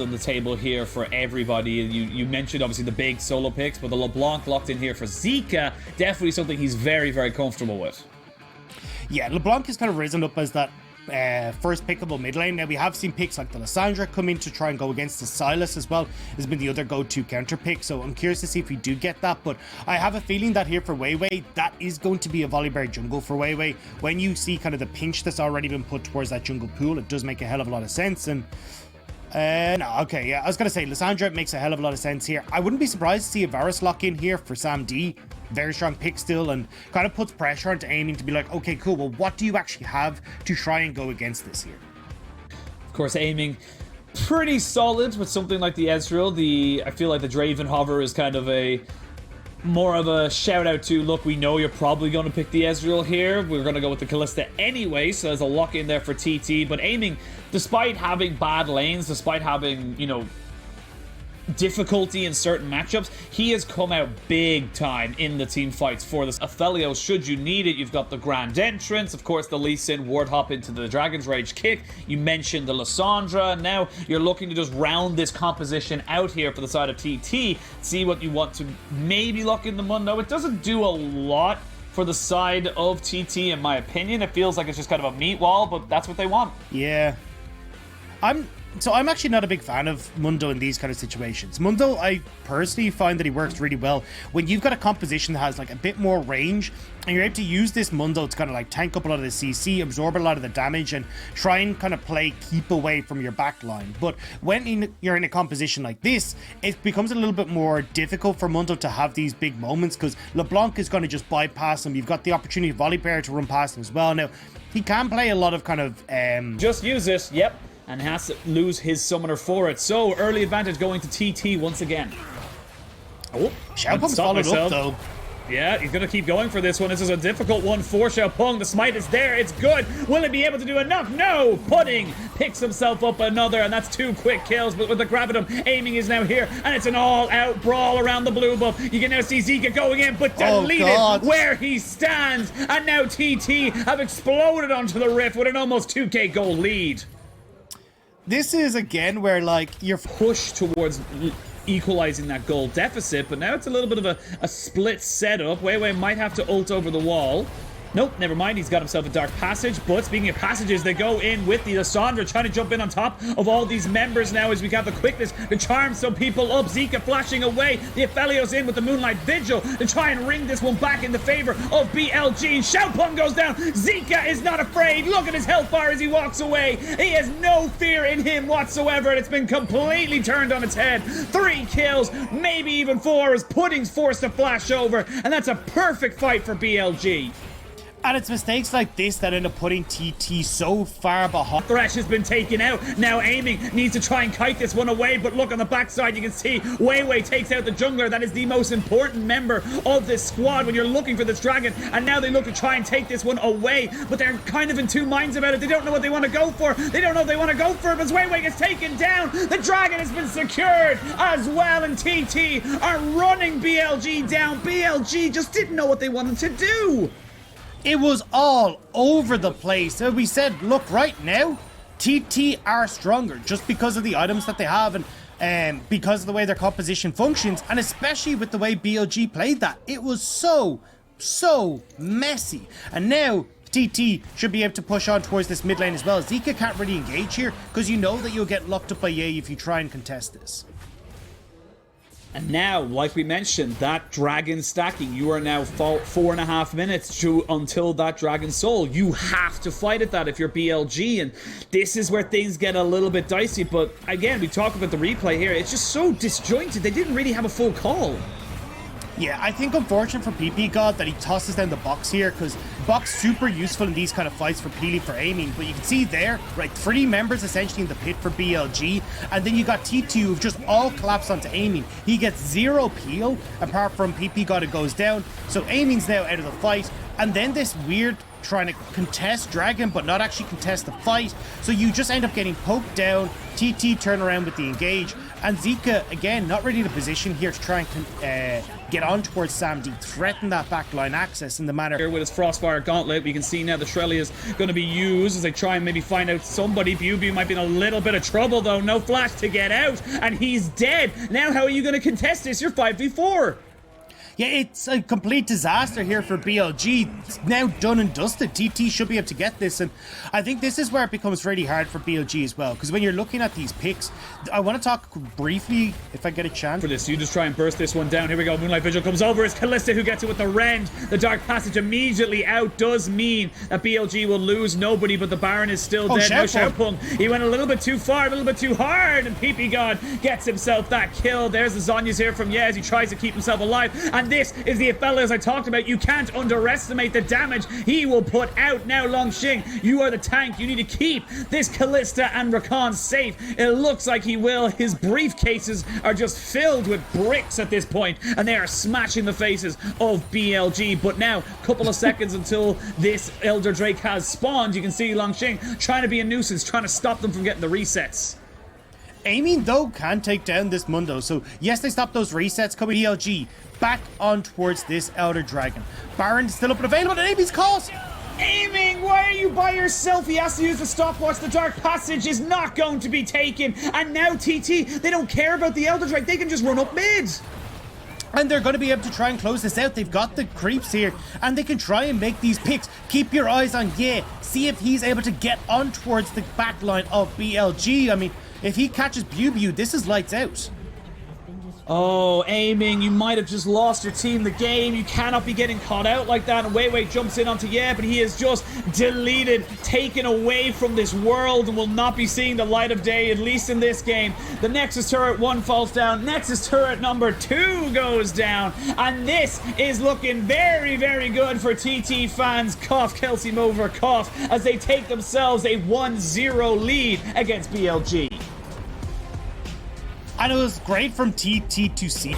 on the table here for everybody. You mentioned obviously the big solo picks, but the LeBlanc locked in here for Zika, definitely something he's very, very comfortable with. Yeah, LeBlanc has kind of risen up as that first pickable mid lane. Now we have seen picks like the Lissandra come in to try and go against the Silas as well. Has been the other go-to counter pick, so I'm curious to see if we do get that. But I have a feeling that here for Weiwei, that is going to be a Volibear jungle for Weiwei. When you see kind of the pinch that's already been put towards that jungle pool, it does make a hell of a lot of sense. And no, okay, yeah, I was gonna say Lissandra makes a hell of a lot of sense here. I wouldn't be surprised to see a Varus lock in here for Sam D. Very strong pick still, and kind of puts pressure onto Aiming to be like, okay, cool, well, what do you actually have to try and go against this here? Of course, Aiming pretty solid with something like the Ezreal. I feel like the Draven Hover is kind of more of a shout out to, look, we know you're probably going to pick the Ezreal here. We're going to go with the Kalista anyway, so there's a lock in there for TT. But Aiming, despite having bad lanes, despite having, you know, difficulty in certain matchups, he has come out big time in the team fights for this. Aphelios, should you need it, you've got the Grand Entrance, of course the Lee Sin Ward Hop into the Dragon's Rage kick, you mentioned the Lissandra, now you're looking to just round this composition out here for the side of TT, see what you want to maybe lock in the Mundo. It doesn't do a lot for the side of TT in my opinion. It feels like it's just kind of a meat wall, but that's what they want. Yeah. So I'm actually not a big fan of Mundo in these kind of situations. Mundo, I personally find that he works really well when you've got a composition that has like a bit more range and you're able to use this Mundo to kind of like tank up a lot of the CC, absorb a lot of the damage, and try and kind of play keep away from your backline. But when you're in a composition like this, it becomes a little bit more difficult for Mundo to have these big moments because LeBlanc is going to just bypass him. You've got the opportunity of Volibear to run past him as well. Now, he can play a lot of kind of... Just use this, yep. And has to lose his summoner for it. So, early advantage going to TT once again. Oh, Xiaopeng's followed up, though. Yeah, he's going to keep going for this one. This is a difficult one for Xiaopeng. The smite is there. It's good. Will he be able to do enough? No! Pudding picks himself up another, and that's 2 quick kills. But with the Gravitum, Aiming is now here, and it's an all-out brawl around the blue buff. You can now see Zika going in, but deleted where he stands. And now TT have exploded onto the Rift with an almost 2k goal lead. This is, again, where, like, you're pushed towards equalizing that goal deficit, but now it's a little bit of a split setup. Weiwei might have to ult over the wall. Nope, never mind. He's got himself a Dark Passage. But speaking of passages, they go in with the Lissandra, trying to jump in on top of all these members now as we got the quickness to charm some people up. Zika flashing away. The Aphelios in with the Moonlight Vigil to try and ring this one back in the favor of BLG. Xiaopeng goes down. Zika is not afraid. Look at his health bar as he walks away. He has no fear in him whatsoever, and it's been completely turned on its head. 3 kills, maybe even 4, as Pudding's forced to flash over, and that's a perfect fight for BLG. And it's mistakes like this that end up putting TT so far behind. Thresh has been taken out. Now Aiming needs to try and kite this one away, but look on the backside, you can see Weiwei takes out the jungler. That is the most important member of this squad when you're looking for this dragon. And now they look to try and take this one away, but they're kind of in 2 minds about it. They don't know what they want to go for. They don't know if they want to go for it, but Weiwei gets taken down. The dragon has been secured as well, and TT are running BLG down. BLG just didn't know what they wanted to do. It was all over the place. So we said, look, right now, TT are stronger just because of the items that they have and because of the way their composition functions, and especially with the way BLG played that. It was so messy. And now TT should be able to push on towards this mid lane as well. Zika can't really engage here because you know that you'll get locked up by Ye if you try and contest this. And now, like we mentioned, that dragon stacking, you are now 4.5 minutes until that dragon soul. You have to fight at that if you're BLG, and this is where things get a little bit dicey. But again, we talk about the replay here. It's just so disjointed. They didn't really have a full call. Yeah, I think unfortunate for PP God that he tosses down the box here, because box super useful in these kind of fights for Peely for Aiming. But you can see there, right, 3 members essentially in the pit for BLG, and then you got T2 who've just all collapsed onto Aiming. He gets 0 peel apart from PP God, it goes down. So Aiming's now out of the fight, and then this weird trying to contest Dragon but not actually contest the fight, so you just end up getting poked down. TT turn around with the engage, and Zika again not really in a position here to try and get on towards Samdi, threaten that backline access in the manner. Here with his Frostfire Gauntlet, we can see now the Shrelly is going to be used as they try and maybe find out somebody. BLG might be in a little bit of trouble though, no flash to get out, and he's dead. Now how are you going to contest this? You're 5v4. Yeah, it's a complete disaster here for BLG. It's now done and dusted. TT should be able to get this, and I think this is where it becomes really hard for BLG as well, because when you're looking at these picks, I want to talk briefly, if I get a chance. For this, you just try and burst this one down. Here we go. Moonlight Vigil comes over. It's Kalista who gets it with the Rend. The Dark Passage immediately out does mean that BLG will lose nobody, but the Baron is still dead. No Xiaopeng. He went a little bit too far, a little bit too hard, and PP God gets himself that kill. There's the Zhonya's here from Yez. He tries to keep himself alive, and this is the fella as I talked about. You can't underestimate the damage he will put out. Now Longxing, you are the tank. You need to keep this Kalista and Rakan safe. It looks like he will. His briefcases are just filled with bricks at this point, and they are smashing the faces of BLG. But now, a couple of seconds until this Elder Drake has spawned. You can see Longxing trying to be a nuisance, trying to stop them from getting the resets. Aiming, though, can take down this Mundo. So, yes, they stopped those resets coming. BLG back on towards this Elder Dragon. Baron is still up and available, and Aiming's caught. Aiming, why are you by yourself? He has to use the stopwatch. The Dark Passage is not going to be taken. And now TT, they don't care about the Elder Drake. They can just run up mid. And they're going to be able to try and close this out. They've got the creeps here, and they can try and make these picks. Keep your eyes on Ye. See if he's able to get on towards the back line of BLG. I mean, if he catches BLG, this is lights out. Oh, Aiming, you might have just lost your team the game. You cannot be getting caught out like that. And Wei jumps in onto Ye, but he is just deleted, taken away from this world, and will not be seeing the light of day, at least in this game. The Nexus turret 1 falls down. Nexus turret number 2 goes down. And this is looking very, very good for TT fans. Cough, Kelsey Mover, cough, as they take themselves a 1-0 lead against BLG. And it was great from TT to see.